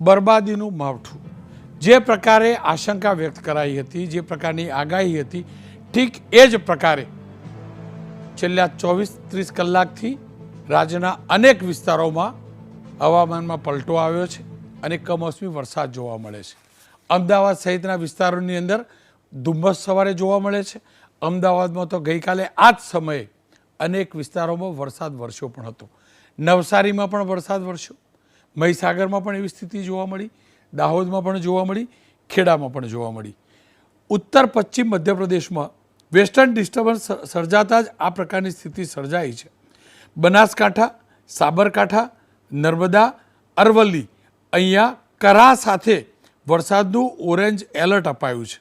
બરબાદીનું માવઠું જે પ્રકારે આશંકા વ્યક્ત કરાઈ હતી, જે પ્રકારની આગાહી હતી, ઠીક એ જ પ્રકારે છેલ્લા 24-30 કલાકથી રાજ્યના અનેક વિસ્તારોમાં હવામાનમાં પલટો આવ્યો છે અને કમોસમી વરસાદ જોવા મળે છે. અમદાવાદ સહિતના વિસ્તારોની અંદર ધુમ્મસ સવારે જોવા મળે છે. અમદાવાદમાં તો ગઈકાલે આ જ સમયે અનેક વિસ્તારોમાં વરસાદ વરસ્યો પણ હતો. નવસારીમાં પણ વરસાદ વરસ્યો, મહીસાગરમાં પણ એવી સ્થિતિ જોવા મળી, દાહોદમાં પણ જોવા મળી, ખેડામાં પણ જોવા મળી. ઉત્તર પશ્ચિમ મધ્યપ્રદેશમાં વેસ્ટર્ન ડિસ્ટર્બન્સ સર્જાતા જ આ પ્રકારની સ્થિતિ સર્જાઈ છે. બનાસકાંઠા, સાબરકાંઠા, નર્મદા, અરવલ્લી અહીંયા કરા સાથે વરસાદનું ઓરેન્જ એલર્ટ અપાયું છે.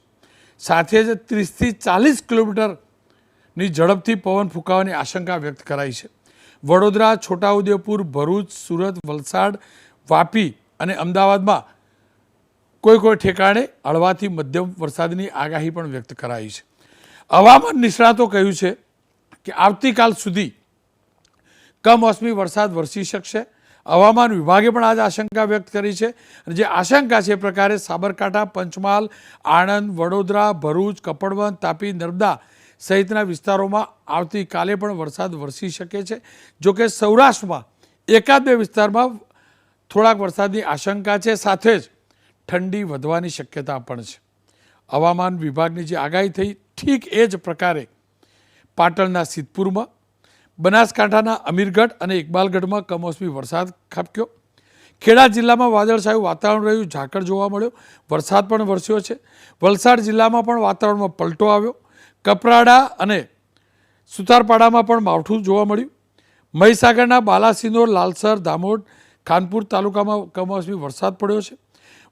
સાથે જ 30થી 40 કિલોમીટરની ઝડપથી પવન ફૂંકાવાની આશંકા વ્યક્ત કરાઈ છે. વડોદરા, છોટાઉદેપુર, ભરૂચ, સુરત, વલસાડ, વાપી અને અમદાવાદમાં કોઈ ઠેકાણે હળવાથી મધ્યમ વરસાદની આગાહી પણ વ્યક્ત કરાઈ છે. હવામાન નિષ્ણાતો કહ્યું છે કે આવતીકાલ સુધી કમોસમી વરસાદ વરસી શકશે. હવામાન વિભાગે પણ આજ આશંકા વ્યક્ત કરી છે અને જે આશંકા છે એ પ્રકારે સાબરકાંઠા, પંચમહાલ, આણંદ, વડોદરા, ભરૂચ, કપડવંત, તાપી, નર્મદા સહિતના વિસ્તારોમાં આવતીકાલે પણ વરસાદ વરસી શકે છે. જોકે સૌરાષ્ટ્રમાં એકાદ બે વિસ્તારમાં થોડાક વરસાદની આશંકા છે, સાથે જ ઠંડી વધવાની શક્યતા પણ છે. હવામાન વિભાગની જે આગાહી થઈ ઠીક એ જ પ્રકારે પાટણના સિદ્ધપુરમાં, બનાસકાંઠાના અમીરગઢ અને ઇકબાલગઢમાં કમોસમી વરસાદ ખાબક્યો. ખેડા જિલ્લામાં વાદળછાયું વાતાવરણ રહ્યું, ઝાકળ જોવા મળ્યો, વરસાદ પણ વરસ્યો છે. વલસાડ જિલ્લામાં પણ વાતાવરણમાં પલટો આવ્યો. કપરાડા અને સુતારપાડામાં પણ માવઠું જોવા મળ્યું. મહીસાગરના બાલાસિનોર, લાલસર, દામોદ, ખાનપુર તાલુકામાં કમોસમી વરસાદ પડ્યો છે.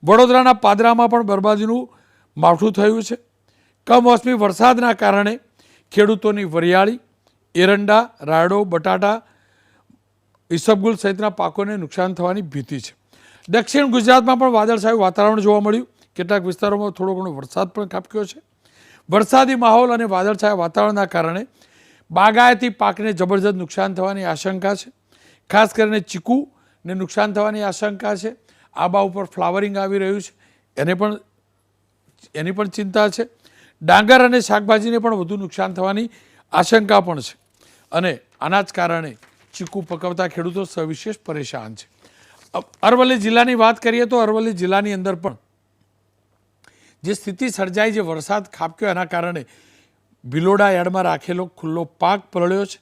વડોદરાના પાદરામાં પણ બરબાદીનું માવઠું થયું છે. કમોસમી વરસાદના કારણે ખેડૂતોની વરિયાળી, એરંડા, રાયડો, બટાટા, ઈસબગુલ સહિતના પાકોને નુકસાન થવાની ભીતિ છે. દક્ષિણ ગુજરાતમાં પણ વાદળછાયું વાતાવરણ જોવા મળ્યું. કેટલાક વિસ્તારોમાં થોડો ઘણો વરસાદ પણ ખાબક્યો છે. વરસાદી માહોલ અને વાદળછાયા વાતાવરણના કારણે બાગાયતી પાકને જબરજસ્ત નુકસાન થવાની આશંકા છે. ખાસ કરીને ચીકુને નુકસાન થવાની આશંકા છે. આંબા ઉપર ફ્લાવરિંગ આવી રહ્યું છે, એની પણ ચિંતા છે. ડાંગર અને શાકભાજીને પણ વધુ નુકસાન થવાની આશંકા પણ છે અને આના જ કારણે ચીકુ પકવતા ખેડૂતો સવિશેષ પરેશાન છે. અરવલ્લી જિલ્લાની વાત કરીએ તો અરવલ્લી જિલ્લાની અંદર પણ જે સ્થિતિ સર્જાઈ, જે વરસાદ ખાબક્યો એના કારણે ભિલોડા યાર્ડમાં રાખેલો ખુલ્લો પાક પલળ્યો છે.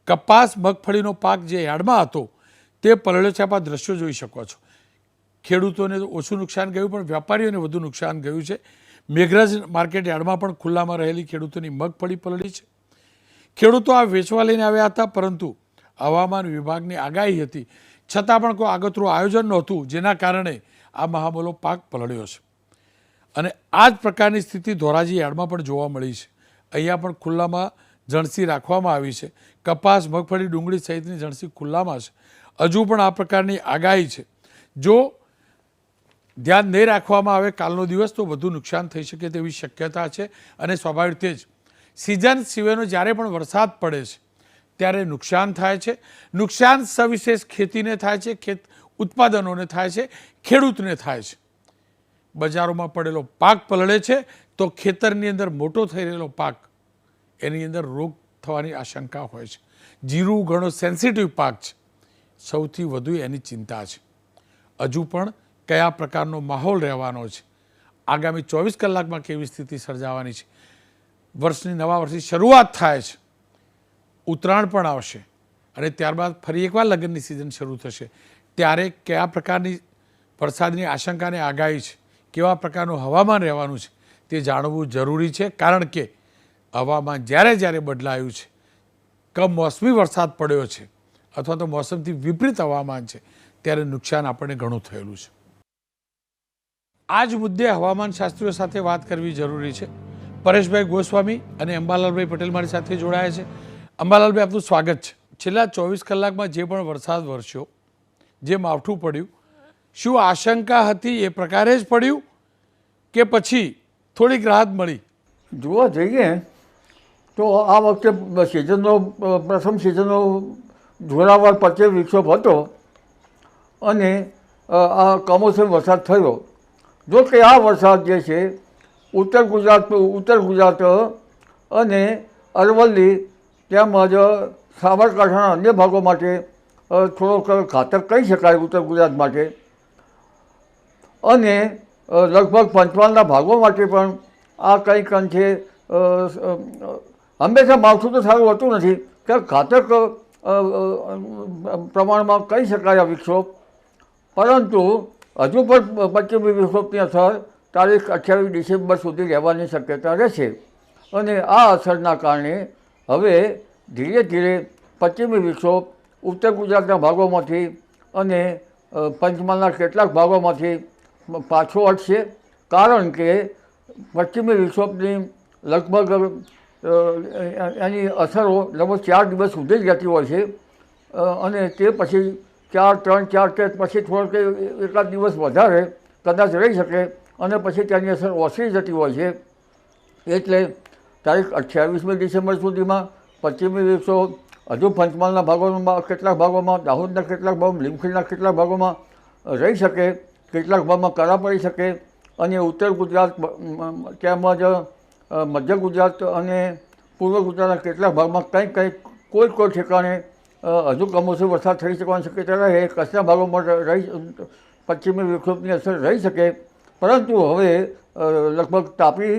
કપાસ, મગફળીનો પાક જે યાર્ડમાં હતો તે પલળ્યો છે. આપ આ દ્રશ્યો જોઈ શકો છો. ખેડૂતોને ઓછું નુકસાન ગયું પણ વેપારીઓને વધુ નુકસાન ગયું છે. મેઘરજ માર્કેટ યાર્ડમાં પણ ખુલ્લામાં રહેલી ખેડૂતોની મગફળી પલળી છે. ખેડૂતો આ વેચવા લઈને આવ્યા હતા, પરંતુ હવામાન વિભાગની આગાહી હતી છતાં પણ કોઈ આગતરું આયોજન નહોતું, જેના કારણે આ મહામૂલો પાક પલળ્યો છે. અને આ જ પ્રકારની સ્થિતિ ધોરાજી યાર્ડમાં પણ જોવા મળી છે. અહીંયા પણ ખુલ્લામાં જણસી રાખવામાં આવી છે. કપાસ, મગફળી, ડુંગળી સહિતની જણસી ખુલ્લામાં છે. હજુ પણ આ પ્રકારની આગાહી છે. જો ધ્યાન નહીં રાખવામાં આવે કાલનો દિવસ તો વધુ નુકસાન થઈ શકે તેવી શક્યતા છે. અને સ્વાભાવિક રીતે જ સિઝન સિવાયનો જ્યારે પણ વરસાદ પડે છે ત્યારે નુકસાન થાય છે. નુકસાન સવિશેષ ખેતીને થાય છે, ખેત ઉત્પાદનોને થાય છે, ખેડૂતને થાય છે. બજારોમાં પડેલો પાક પલળે છે તો ખેતરની અંદર મોટો થઈ રહેલો પાક, એની અંદર રોગ થવાની આશંકા હોય છે. જીરું ઘણો સેન્સિટિવ પાક છે, સૌથી વધુ એની ચિંતા છે. હજુ પણ કયા પ્રકારનો માહોલ રહેવાનો છે, આગામી 24 કલાકમાં કેવી સ્થિતિ સર્જાવાની છે. નવા વર્ષની શરૂઆત થાય છે, ઉત્તરાયણ પણ આવશે અને ત્યારબાદ ફરી એકવાર લગ્નની સિઝન શરૂ થશે. ત્યારે કયા પ્રકારની વરસાદની આશંકાને આગાહી છે, કેવા પ્રકારનું હવામાન રહેવાનું છે તે જાણવું જરૂરી છે. કારણ કે હવામાન જ્યારે બદલાયું છે, કમોસમી વરસાદ પડ્યો છે અથવા તો મોસમથી વિપરીત હવામાન છે, ત્યારે નુકસાન આપણને ઘણું થયેલું છે. આ જ મુદ્દે હવામાન શાસ્ત્રીઓ સાથે વાત કરવી જરૂરી છે. પરેશભાઈ ગોસ્વામી અને અંબાલાલભાઈ પટેલ મારી સાથે જોડાયા છે. અંબાલાલભાઈ, આપનું સ્વાગત છે. છેલ્લા 24 કલાકમાં જે પણ વરસાદ વરસ્યો, જે માવઠું પડ્યું, શું આશંકા હતી એ પ્રકારે જ પડ્યું કે પછી થોડીક રાહત મળી? જોવા જઈએ તો આ વખતે સિઝનનો પ્રથમ સિઝનનો જોરાવર પચે વિક્ષોભ હતો અને આ કમોસમી વરસાદ થયો. જો કે આ વરસાદ જે છે ઉત્તર ગુજરાત અને અરવલ્લી તેમજ સાબરકાંઠાના અન્ય ભાગો માટે થોડોક ઘાતક કહી શકાય ઉત્તર ગુજરાત માટે, અને લગભગ પંચમહાલના ભાગો માટે પણ આ કંઈક અંશે હંમેશા માવઠું તો સારું હોતું નથી કે ઘાતક પ્રમાણમાં કહી શકાય આ વિક્ષોભ, પરંતુ હજુ પણ પશ્ચિમી વિક્ષોભની અસર તારીખ 28 ડિસેમ્બર સુધી રહેવાની શક્યતા રહેશે. અને આ અસરના કારણે હવે ધીરે ધીરે પશ્ચિમી વિક્ષોભ ઉત્તર ગુજરાતના ભાગોમાંથી અને પંચમહાલના કેટલાક ભાગોમાંથી પાછો હટશે, કારણ કે પશ્ચિમી વિક્ષોભની લગભગ એની અસરો લગભગ 4 દિવસ સુધી જ રહેતી હોય છે, અને તે પછી 3-4 કે પછી થોડોક એકાદ દિવસ વધારે કદાચ રહી શકે અને પછી તેની અસર ઓસરી જતી હોય છે. એટલે તારીખ 28મી ડિસેમ્બર સુધીમાં પશ્ચિમી વિક્ષોભ હજુ પંચમહાલના ભાગોમાં કેટલાક ભાગોમાં, દાહોદના કેટલાક ભાગોમાં, લીમખેડના કેટલાક ભાગોમાં રહી શકે, કેટલાક ભાગમાં કરા પડી શકે, અને ઉત્તર ગુજરાત તેમજ મધ્ય ગુજરાત અને પૂર્વ ગુજરાતના કેટલાક ભાગમાં કંઈક કોઈ ઠેકાણે હજુ કમોસમી વરસાદ થઈ શકવાની શક્યતા રહે. કચ્છના ભાગોમાં પશ્ચિમી વિક્ષોભની અસર રહી શકે, પરંતુ હવે લગભગ તાપી,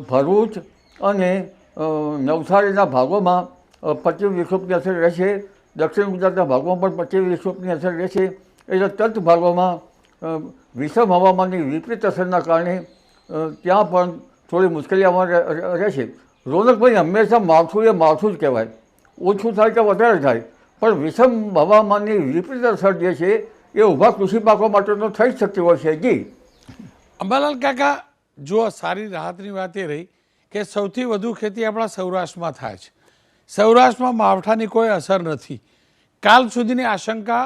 ભરૂચ અને નવસારીના ભાગોમાં પશ્ચિમ વિક્ષોભની અસર રહેશે. દક્ષિણ ગુજરાતના ભાગોમાં પણ પશ્ચિમ વિક્ષોભની અસર રહેશે. એટલે તટ ભાગોમાં વિષમ હવામાનની વિપરીત અસરના કારણે ત્યાં પણ થોડી મુશ્કેલી આવવાની રહેશે. રોનકભાઈ, હંમેશા માવઠું એ માવઠું જ કહેવાય, ઓછું થાય કે વધારે થાય, પણ વિષમ હવામાનની વિપરીત અસર જે છે એ ઊભા કૃષિ પાકો માટે તો થઈ જ શકતી હોય છે. જી અંબાલાલ કાકા, જો સારી રાહતની વાત એ રહી કે સૌથી વધુ ખેતી આપણા સૌરાષ્ટ્રમાં થાય છે. સૌરાષ્ટ્રમાં માવઠાની કોઈ અસર નથી. કાલ સુધીની આશંકા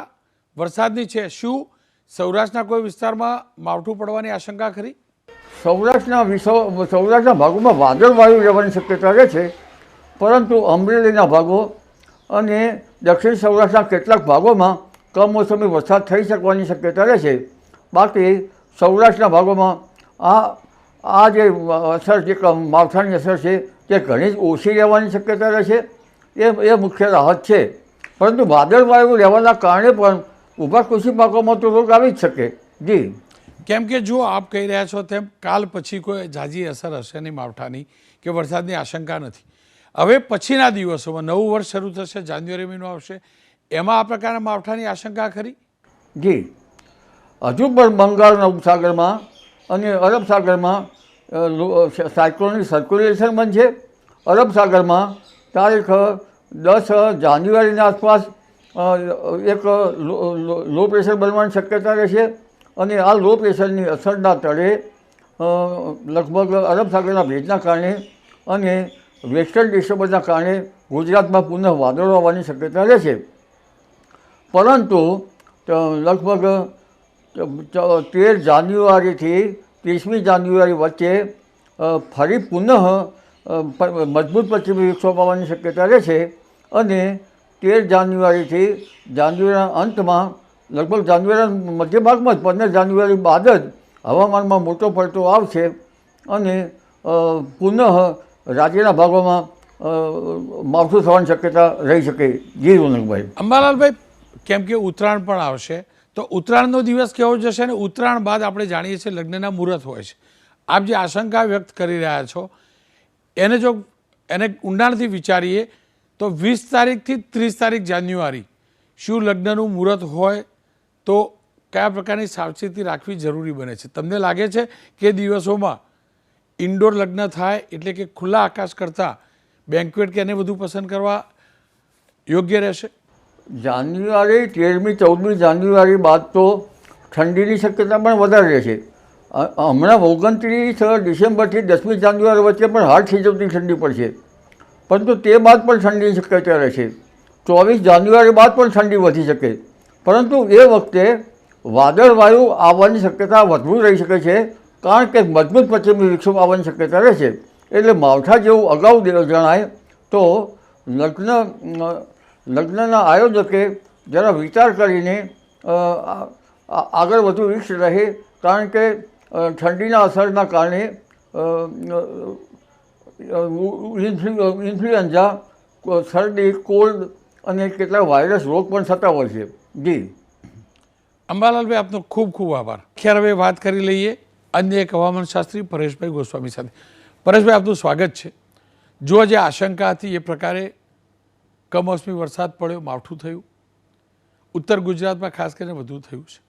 વરસાદની છે. શું સૌરાષ્ટ્રના કોઈ વિસ્તારમાં માવઠું પડવાની આશંકા ખરી? સૌરાષ્ટ્રના ભાગોમાં વાદળવાયુ રહેવાની શક્યતા રહે છે, પરંતુ અમરેલીના ભાગો અને દક્ષિણ સૌરાષ્ટ્રના કેટલાક ભાગોમાં કમોસમી વરસાદ થઈ શકવાની શક્યતા રહે છે. બાકી સૌરાષ્ટ્રના ભાગોમાં આ જે અસર છે, માવઠાની અસર છે, તે ઘણી જ ઓછી રહેવાની શક્યતા રહેશે. એ મુખ્ય રાહત છે. પરંતુ વાદળવાયુ રહેવાના કારણે પણ ઊભા કૃષિ પાકોમાં તો રોગ આવી જ શકે. જી, કેમ કે જો આપ કહી રહ્યા છો તેમ કાલ પછી કોઈ ઝાઝી અસર હશે નહીં માવઠાની કે વરસાદની આશંકા નથી. હવે પછીના દિવસોમાં નવું વર્ષ શરૂ થશે, જાન્યુઆરી મહિનો આવશે, એમાં આ પ્રકારના માવઠાની આશંકા ખરી? જી, હજુ પણ બંગાળના ઉપસાગરમાં અને અરબ સાગરમાં સાયક્લોનિક સર્ક્યુલેશન બનશે. અરબ સાગરમાં તારીખ 10 જાન્યુઆરીના આસપાસ એક લો પ્રેશર બનવાની શક્યતા રહેશે, અને આ લો પ્રેશરની અસરના તળે લગભગ અરબ સાગરના ભેજના કારણે અને વેસ્ટર્ન ડિસ્ટર્બન્સના કારણે ગુજરાતમાં પુનઃ વાદળો આવવાની શક્યતા રહેશે. પરંતુ લગભગ 13 જાન્યુઆરીથી 30મી જાન્યુઆરી વચ્ચે ફરી પુનઃ મજબૂત પશ્ચિમી વિક્ષોભ આવવાની શક્યતા રહેશે, અને 13 જાન્યુઆરીથી જાન્યુઆરીના અંતમાં લગભગ જાન્યુઆરીના મધ્ય ભાગમાં જ 15 જાન્યુઆરી બાદ જ હવામાનમાં મોટો પલટો આવશે, અને પુનઃ રાજ્યના ભાગોમાં માવઠું થવાની શક્યતા રહી શકે. જી રોનકભાઈ. અંબાલાલભાઈ, કેમ કે ઉત્તરાયણ પણ આવશે, તો ઉત્તરાયણનો દિવસ કેવો જશે? અને ઉત્તરાયણ બાદ આપણે જાણીએ છીએ લગ્નના મુહૂર્ત હોય છે. આપ જે આશંકા વ્યક્ત કરી રહ્યા છો એને ઊંડાણથી વિચારીએ તો 20 તારીખથી 30 તારીખ જાન્યુઆરી શું લગ્નનું મુહૂર્ત હોય તો કયા પ્રકારની સાવચેતી રાખવી જરૂરી બને છે? તમને લાગે છે કે દિવસોમાં ઇન્ડોર લગ્ન થાય એટલે કે ખુલ્લા આકાશ કરતાં બેન્ક્વેટ કે એને વધુ પસંદ કરવા યોગ્ય રહેશે? જાન્યુઆરી 13મી 14મી જાન્યુઆરી બાદ તો ઠંડીની શક્યતા પણ વધારે રહેશે. હમણાં 29 ડિસેમ્બરથી 10મી જાન્યુઆરી વચ્ચે પણ હાડ થીજવતી ઠંડી પડશે, પરંતુ તે બાદ પણ ઠંડીની શક્યતા રહેશે. 24 જાન્યુઆરી બાદ પણ ઠંડી વધી શકે, પરંતુ એ વખતે વાદળવાયુ આવવાની શક્યતા વધુ રહી શકે છે, કારણ કે મજબૂત પશ્ચિમી વિક્ષોભ આવવાની શક્યતા રહેશે. એટલે માવઠા જેવું અગાઉ જણાય તો લગ્નના આયોજકે જરા વિચાર કરીને આગળ વધુ રિસ્ક રહે, કારણ કે ઠંડીના અસરના કારણે ઇન્ફ્લુએન્ઝા, શરદી, કોલ્ડ અને કેટલાક વાયરસ રોગ પણ થતા હોય છે. જી અંબાલાલભાઈ, આપનો ખૂબ ખૂબ આભાર. ખેર, હવે વાત કરી લઈએ અન્ય એક હવામાનશાસ્ત્રી પરેશભાઈ ગોસ્વામી સાથે. પરેશભાઈ, આપનું સ્વાગત છે. જો જે આશંકા હતી એ પ્રકારે કમોસમી વરસાદ પડ્યો, માવઠું થયું, ઉત્તર ગુજરાતમાં ખાસ કરીને વધુ થયું છે.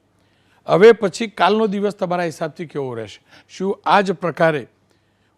હવે પછી કાલનો દિવસ તમારા હિસાબથી કેવો રહેશે? શું આ જ પ્રકારે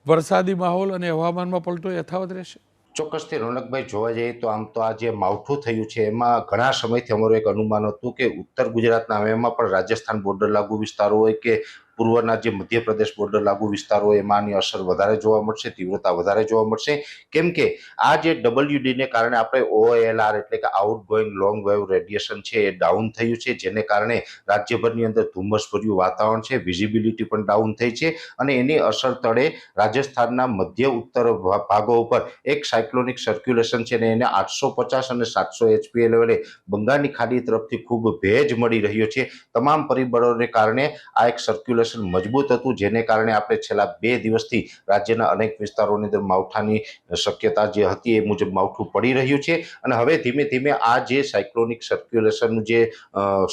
વરસાદી માહોલ અને હવામાનમાં પલટો યથાવત રહેશે? ચોક્કસથી રોનકભાઈ, જોવા જઈએ તો આમ તો આ જે માવઠું થયું છે એમાં ઘણા સમયથી અમારું એક અનુમાન હતું કે ઉત્તર ગુજરાતના, એમાં પણ રાજસ્થાન બોર્ડર લાગુ વિસ્તારો હોય કે પૂર્વના જે મધ્યપ્રદેશ બોર્ડર લાગુ વિસ્તારો હોય એમાંની અસર વધારે જોવા મળશે, તીવ્રતા વધારે જોવા મળશે. કેમ કે આ જે WD ને કારણે આપણે OLR એટલે કે આઉટગોઈંગ લોંગ વેવ રેડિયેશન છે એ ડાઉન થયું છે, જેને કારણે રાજ્યભરની અંદર ધુમ્મસભર્યું વાતાવરણ છે, વિઝિબિલિટી પણ ડાઉન થઈ છે અને એની અસર તળે રાજસ્થાનના મધ્ય ઉત્તર ભાગો ઉપર એક સાયક્લોનિક સર્ક્યુલેશન છે ને એને 850 અને 700 HPA લેવલે બંગાળની ખાડી તરફથી ખૂબ ભેજ મળી રહ્યો છે. તમામ પરિબળોને કારણે આ એક સર્ક્યુલેશન મજબૂત હતું, જેને કારણે આપણે છેલ્લા 2 દિવસથી રાજ્યના અનેક વિસ્તારોની અંદર માવઠાની શક્યતા જે હતી એ મુજબ માવઠું પડી રહ્યું છે. અને હવે ધીમે ધીમે આ જે સાયક્લોનિક સર્ક્યુલેશનનું જે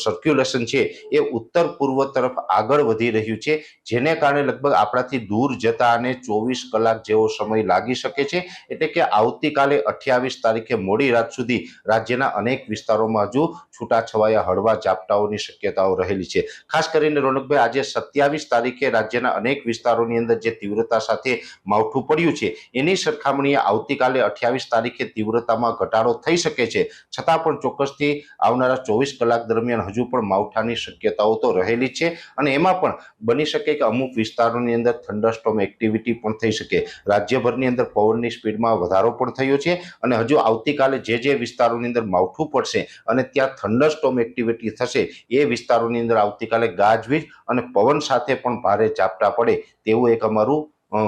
સર્ક્યુલેશન છે એ ઉત્તર પૂર્વ તરફ આગળ વધી રહ્યું છે, જેને કારણે લગભગ આપણાથી દૂર જતા અને 24 કલાક જેવો સમય લાગી શકે છે. એટલે કે આવતીકાલે 28 તારીખે મોડી રાત સુધી રાજ્યના અનેક વિસ્તારોમાં હજુ છૂટાછવાયા હળવા ઝાપટાઓની શક્યતાઓ રહેલી છે. ખાસ કરીને રોનકભાઈ, આજે 27 તારીખે રાજ્યના અનેક વિસ્તારોની અંદર જે તીવ્રતા સાથે માવઠું પડ્યું છે એની સરખામણીએ આવતીકાલે 28 તારીખે તીવ્રતામાં ઘટાડો થઈ શકે છે. છતાં પણ ચોક્કસથી આવનારા 24 કલાક દરમિયાન હજુ પણ માવઠાની શક્યતાઓ તો રહેલી છે અને એમાં પણ બની શકે કે અમુક વિસ્તારોની અંદર થંડરસ્ટોર્મ એક્ટિવિટી પણ થઈ શકે. રાજ્યભરની અંદર પવનની સ્પીડમાં વધારો પણ થયો છે અને હજુ આવતીકાલે જે વિસ્તારોની અંદર માવઠું પડશે અને ત્યાં થંડરસ્ટોર્મ એક્ટિવિટી થશે એ વિસ્તારોની અંદર આવતીકાલે ગાજવીજ અને પવન સાથે પણ ભારે ઝાપટા પડે તેવું એક અમારું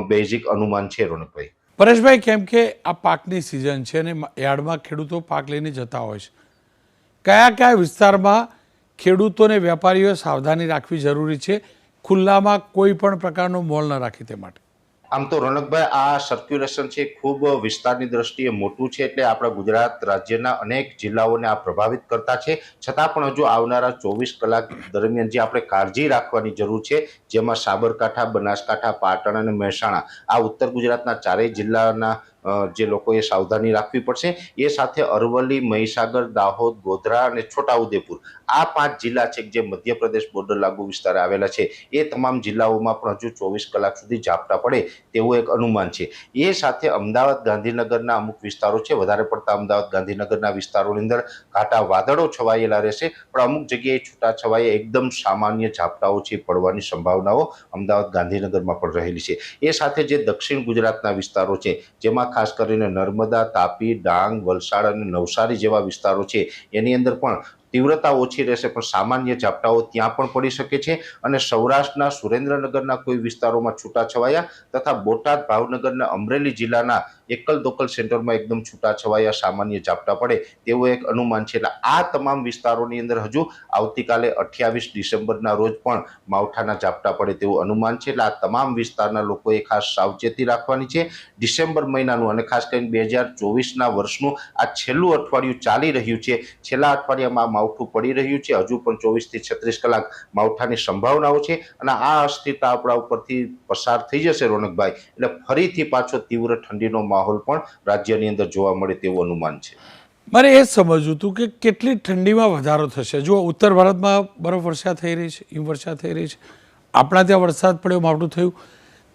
બેઝિક અનુમાન છે. રોનકભાઈ, પરેશભાઈ, કેમ કે આ પાકની સિઝન છે અને યાર્ડમાં ખેડૂતો પાક લઈને જતા હોય છે, કયા કયા વિસ્તારમાં ખેડૂતોને વેપારીઓએ સાવધાની રાખવી જરૂરી છે, ખુલ્લામાં કોઈ પણ પ્રકારનો મોલ ન રાખે તે માટે? આમ તો રોનકભાઈ, આ સર્ક્યુલેશન છે ખૂબ વિસ્તારની દ્રષ્ટિએ મોટું છે, એટલે આપણા ગુજરાત રાજ્યના અનેક જિલ્લાઓને આ પ્રભાવિત કરતા છે. છતાં પણ હજુ આવનારા 24 કલાક દરમિયાન જે આપણે કાળજી રાખવાની જરૂર છે, જેમાં સાબરકાંઠા, બનાસકાંઠા, પાટણ અને મહેસાણા, આ ઉત્તર ગુજરાતના ચારેય જિલ્લાના જે લોકોએ સાવધાની રાખવી પડશે. એ સાથે અરવલ્લી, મહીસાગર, દાહોદ, ગોધરા અને છોટાઉદેપુર, આ 5 જિલ્લા છે જે મધ્યપ્રદેશ બોર્ડર લાગુ વિસ્તારે આવેલા છે. એ તમામ જિલ્લાઓમાં પણ હજુ 24 કલાક સુધી ઝાપટા પડે તેવું એક અનુમાન છે. એ સાથે અમદાવાદ, ગાંધીનગરના અમુક વિસ્તારો છે, વધારે પડતા અમદાવાદ, ગાંધીનગરના વિસ્તારોની અંદર ઘાટા વાદળો છવાયેલા રહેશે, પણ અમુક જગ્યાએ છૂટાછવાયા એકદમ સામાન્ય ઝાપટાઓ છે પડવાની સંભાવનાઓ અમદાવાદ, ગાંધીનગરમાં પણ રહેલી છે. એ સાથે જે દક્ષિણ ગુજરાતના વિસ્તારો છે, જેમાં ખાસ કરીને નર્મદા, તાપી, ડાંગ, વલસાડ અને નવસારી જેવા વિસ્તારો છે, એની અંદર પણ તીવ્રતા ઓછી રહેશે, પણ સામાન્ય ઝાપટાઓ ત્યાં પણ પડી શકે છે. અને સૌરાષ્ટ્રના સુરેન્દ્રનગરના કોઈ વિસ્તારોમાં છૂટાછવાયા તથા બોટાદ, ભાવનગર અને અમરેલી જિલ્લાના એકલ દોકલ સેન્ટરમાં એકદમ છૂટાછવાયા સામાન્ય ઝાપટા પડે તેવું એક અનુમાન છે. એટલે આ તમામ વિસ્તારોની અંદર હજુ આવતીકાલે 28 ડિસેમ્બરના રોજ પણ માવઠાના ઝાપટા પડે તેવું અનુમાન છે. એટલે આ તમામ વિસ્તારના લોકોએ ખાસ સાવચેતી રાખવાની છે. ડિસેમ્બર મહિનાનું અને ખાસ કરીને 2024ના વર્ષનું આ છેલ્લું અઠવાડિયું ચાલી રહ્યું છે. છેલ્લા અઠવાડિયામાં માવઠું પડી રહ્યું છે. હજુ પણ 24 થી 36 કલાક માવઠાની સંભાવનાઓ છે અને આ અસ્થિરતા આપણા ઉપરથી પસાર થઈ જશે રોનકભાઈ, એટલે ફરીથી પાછો તીવ્ર ઠંડીનો માહોલ પણ રાજ્યની અંદર જોવા મળે તેવું અનુમાન છે. મારે એ જ સમજવું હતું કે કેટલી ઠંડીમાં વધારો થશે. જો ઉત્તર ભારતમાં બરફવર્ષા થઈ રહી છે, હિમવર્ષા થઈ રહી છે, આપણા ત્યાં વરસાદ પડ્યો, માવઠું થયું,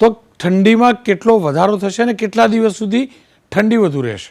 તો ઠંડીમાં કેટલો વધારો થશે અને કેટલા દિવસ સુધી ઠંડી વધુ રહેશે?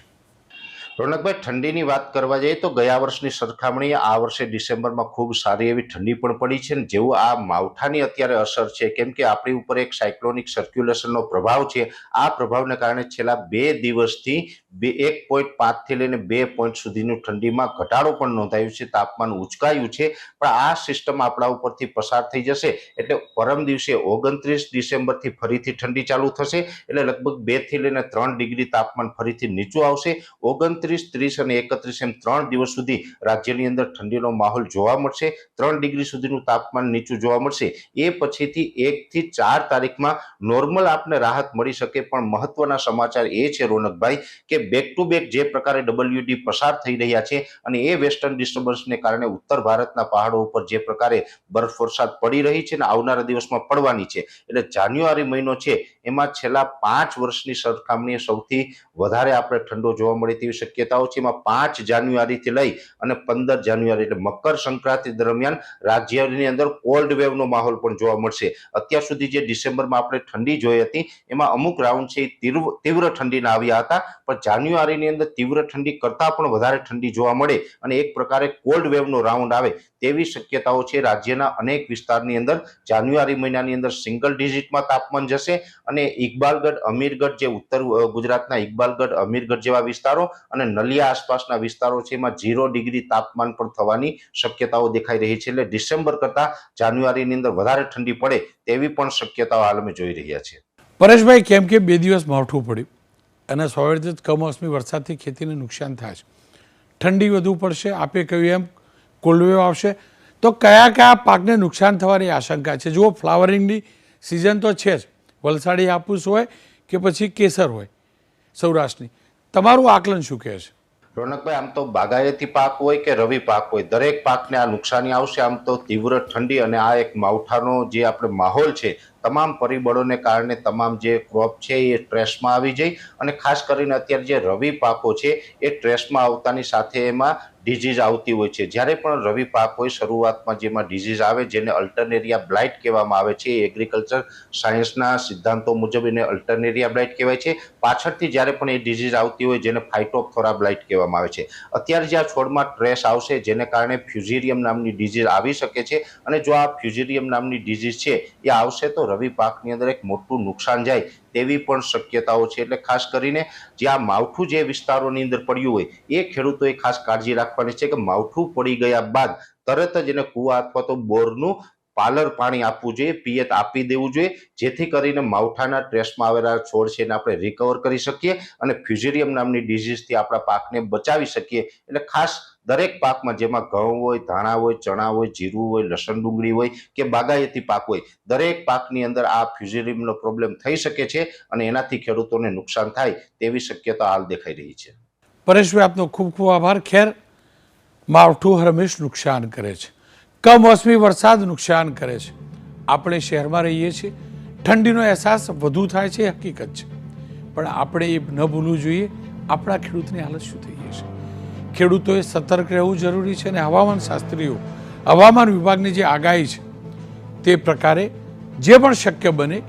રોનકભાઈ, ઠંડીની વાત કરવા જઈએ તો ગયા વર્ષની સરખામણીએ આ વર્ષે ડિસેમ્બરમાં ખૂબ સારી એવી ઠંડી પણ પડી છે. જેવું આ માવઠાની અત્યારે અસર છે, કેમ કે આપણી ઉપર એક સાયક્લોનિક સર્ક્યુલેશનનો પ્રભાવ છે. આ પ્રભાવને કારણે છેલ્લા 2 દિવસથી 1.5 થી લઈને 2 પોઈન્ટ સુધીનું ઠંડીમાં ઘટાડો પણ નોંધાયું છે. તાપમાન ઉચકાયું છે, પણ આ સિસ્ટમ આપણા ઉપરથી પસાર થઈ જશે એટલે પરમ દિવસે 29 ડિસેમ્બરથી ફરીથી ઠંડી ચાલુ થશે. એટલે લગભગ 2 થી લઈને 3 ડિગ્રી તાપમાન ફરીથી નીચું આવશે. 29 29, 30 અને 31 એમ 3 દિવસ સુધી રાજ્યની અંદર ઠંડીનો માહોલ જોવા મળશે. 3 ડિગ્રી સુધીનું તાપમાન નીચું જોવા મળશે. એ પછીથી 1 થી 4 તારીખમાં નોર્મલ આપને રાહત મળી શકે. પણ મહત્વના સમાચાર એ છે રોનકભાઈ કે બેક ટુ બેક જે પ્રકારે WD પસાર થઈ રહ્યા છે અને એ વેસ્ટર્ન ડિસ્ટર્બન્સને કારણે ઉત્તર ભારતના પહાડો ઉપર જે પ્રકારે બરફ વરસાદ પડી રહી છે ને આવનારા દિવસમાં પડવાની છે, એટલે જાન્યુઆરી મહિનો છે એમાં છેલ્લા 5 વર્ષની સરખામણીએ સૌથી વધારે આપણે ઠંડો જોવા મળે તેવી શક્યતાઓ છે. એમાં 5 જાન્યુઆરીથી લઈ અને 15 જાન્યુઆરી એટલે મકર સંક્રાંતિ દરમિયાન રાજ્યની અંદર કોલ્ડ વેવનો માહોલ પણ જોવા મળશે. અત્યાર સુધી જે ડિસેમ્બરમાં આપણે ઠંડી જોઈ હતી એમાં અમુક રાઉન્ડ છે તીવ્ર ઠંડીના આવ્યા હતા, પણ જાન્યુઆરીની અંદર તીવ્ર ઠંડી કરતાં પણ વધારે ઠંડી જોવા મળે અને એક પ્રકારે કોલ્ડ વેવનો રાઉન્ડ આવે તેવી શક્યતાઓ છે. રાજ્યના અનેક વિસ્તારની અંદર જાન્યુઆરી મહિનાની અંદર સિંગલ ડિજિટમાં તાપમાન જશે અને ઇકબાલગઢ, અમીરગઢ જે ઉત્તર ગુજરાતના ઇકબાલગઢ, અમીરગઢ જેવા વિસ્તારો અને નલિયા આસપાસના વિસ્તારો છે એમાં 0 ડિગ્રી તાપમાન પણ થવાની શક્યતાઓ દેખાઈ રહી છે. એટલે ડિસેમ્બર કરતાં જાન્યુઆરીની અંદર વધારે ઠંડી પડે તેવી પણ શક્યતાઓ હાલ અમે જોઈ રહ્યા છીએ. પરેશભાઈ, કેમ કે 2 દિવસ માવઠું પડ્યું અને સ્વાભાવિક કમોસમી વરસાદથી ખેતીને નુકસાન થાય છે, ઠંડી વધુ પડશે, આપે કહ્યું એમ કોલ્ડ વેવ આવશે, તો કયા કયા પાકને નુકસાન થવાની આશંકા છે? જુઓ, ફ્લાવરિંગની સિઝન તો છે જ, વલસાડી હાપુસ હોય કે પછી કેસર હોય સૌરાષ્ટ્રની, તમારું આકલન શું કહે છે? રોનકભાઈ, આમ તો બાગાયતી પાક હોય કે રવિ પાક હોય, દરેક પાકને આ નુકસાની આવશે. આમ તો તીવ્ર ઠંડી અને આ એક માવઠાનો જે આપણે માહોલ છે, તમામ પરિબળોને કારણે તમામ જે ક્રોપ છે એ ટ્રેસમાં આવી જાય અને ખાસ કરીને અત્યારે જે રવિ પાકો છે એ ટ્રેસમાં આવતાની સાથે એમાં ડિઝીઝ આવતી હોય છે. જ્યારે પણ રવિ પાક હોય શરૂઆતમાં જેમાં ડિઝીઝ આવે જેને અલ્ટરનેરિયા બ્લાઇટ કહેવામાં આવે છે, એગ્રીકલ્ચર સાયન્સના સિદ્ધાંતો મુજબ એને અલ્ટરનેરિયા બ્લાઇટ કહેવાય છે. પાછળથી જ્યારે પણ એ ડિઝીઝ આવતી હોય જેને ફાઇટોપ્થોરા બ્લાઇટ કહેવામાં આવે છે. અત્યારે જે આ છોડમાં ટ્રેસ આવશે જેને કારણે ફ્યુઝેરિયમ નામની ડિઝીઝ આવી શકે છે અને જો આ ફ્યુઝેરિયમ નામની ડિઝીઝ છે એ આવશે તો રવિ પાકની અંદર એક મોટું નુકસાન જાય તેવી પણ શક્યતાઓ છે. એટલે ખાસ કરીને જે આ માવઠું જે વિસ્તારોની અંદર પડ્યું હોય એ ખેડૂતોએ ખાસ કાળજી રાખવાની છે કે માવઠું પડી ગયા બાદ તરત જ એને કૂવા અથવા તો બોરનું પાલર પાણી આપવું જોઈએ, પિયત આપી દેવું જોઈએ, જેથી કરીને માવઠાના ટ્રેસમાં આવેલા છોડ છે એને આપણે રિકવર કરી શકીએ અને ફ્યુઝેરિયમ નામની ડિઝીઝથી આપણા પાકને બચાવી શકીએ. એટલે ખાસ દરેક પાકમાં જેમાં ઘઉં હોય, ધાણા હોય, ચણા હોય, જીરું હોય, લસણ ડુંગળી હોય કે બાગાયતી પાક હોય, દરેક પાકની અંદર આ ફ્યુઝેરિયમનો પ્રોબ્લેમ થઈ શકે છે અને એનાથી ખેડૂતોને નુકસાન થાય તેવી શક્યતા હાલ દેખાઈ રહી છે. પરેશભાઈ, આપનો ખૂબ ખૂબ આભાર. ખેર, માવઠું હંમેશ નુકસાન કરે છે, કમોસમી વરસાદ નુકસાન કરે છે. આપણે શહેરમાં રહીએ છીએ, ઠંડીનો અહેસાસ વધુ થાય છે, હકીકત છે, પણ આપણે એ ન ભૂલવું જોઈએ આપણા ખેડૂતની હાલત શું થઈ છે. ખેડૂતોએ સતર્ક રહેવું જરૂરી છે અને હવામાન શાસ્ત્રીઓ, હવામાન વિભાગની જે આગાહી છે તે પ્રકારે જે પણ શક્ય બને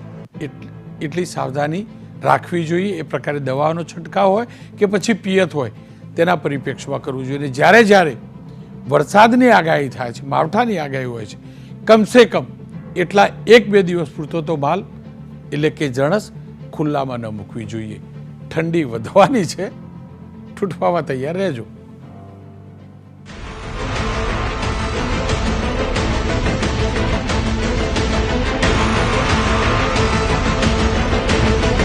એટલી સાવધાની રાખવી જોઈએ. એ પ્રકારે દવાનો છંટકાવ હોય કે પછી પિયત હોય તેના પરિપ્રેક્ષમાં કરવું જોઈએ. અને જ્યારે જ્યારે વરસાદની આગાહી થાય છે, માવઠાની આગાહી હોય છે, કમસે કમ એટલા 1-2 દિવસ પૂરતો તો માલ એટલે કે જણસ ખુલ્લામાં ન મૂકવી જોઈએ. ઠંડી વધવાની છે, તૂટવામાં તૈયાર રહેજો.